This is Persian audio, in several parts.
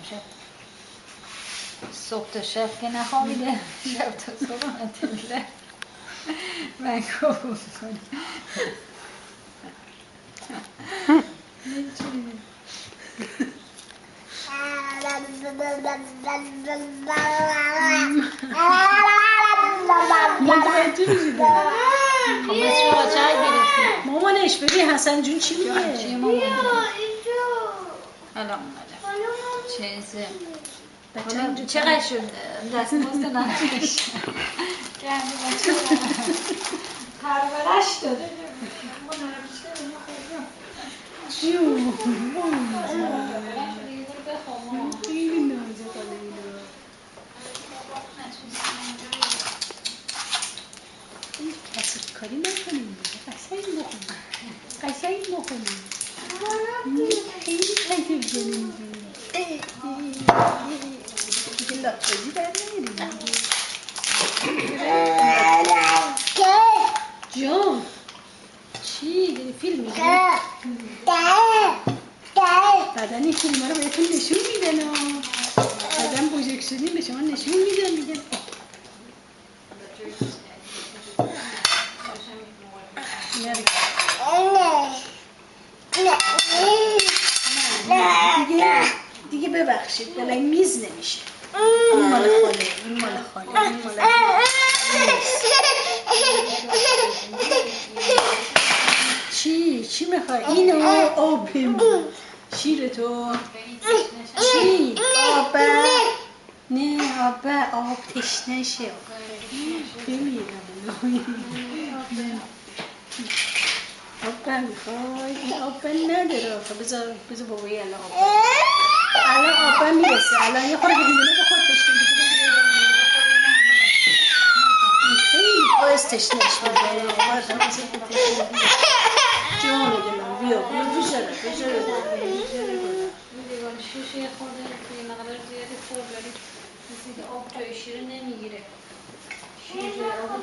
شب صبح تا شب که نخوابیده شب تا صبح مطمئن من کبون کنه مامانش ببین حسن جون چی میگه؟ الان اومده چقدر شد دستمزد نداشت کردی بچه پرورش داده جون خیلی کسی کاری نکنیم قشنگ بخونیم خیلی قشنگ جنیم دیگه لاپازی در نمیریم جون چی؟ داری فیلم میگی؟ بعدن این فیلم ها رو بهتون نشون میدن بعدن پروژکشنی به شما نشون میدن میگن دیگه ببخشید بلای میز نمیشه این مال خاله این مال خاله این مال چی میخوای؟ اینو آبیم شیر تو چی؟ آبه نه آب تشنشه بمیرم آبه میخوای؟ این آبه نداره بذار بابایی الان آبه میرسه الان یه خورده بیدونه بخور تشنه خیلی باز تشنش میده جانه دلم بیا بجاره شیشه خورده توی مقدار زیادی خورد ولی مثل که آب جای شیر نمیگیره شیر جای آب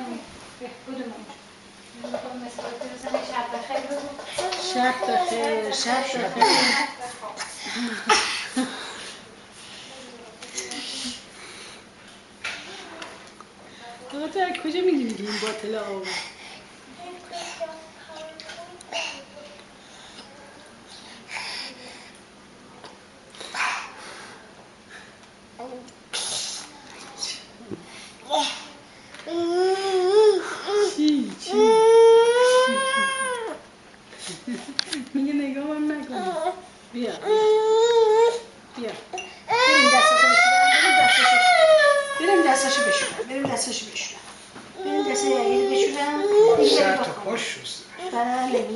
بهبودمون میخوام مسئله بزنی شب بخیر بگو شب بخیر تو از کجا میگی این باطل آب چی میگه نگاه هم نکنی بیا بریم دستاشو بشورم بریم دست یقیل بشورم سر تو پاش شسته بله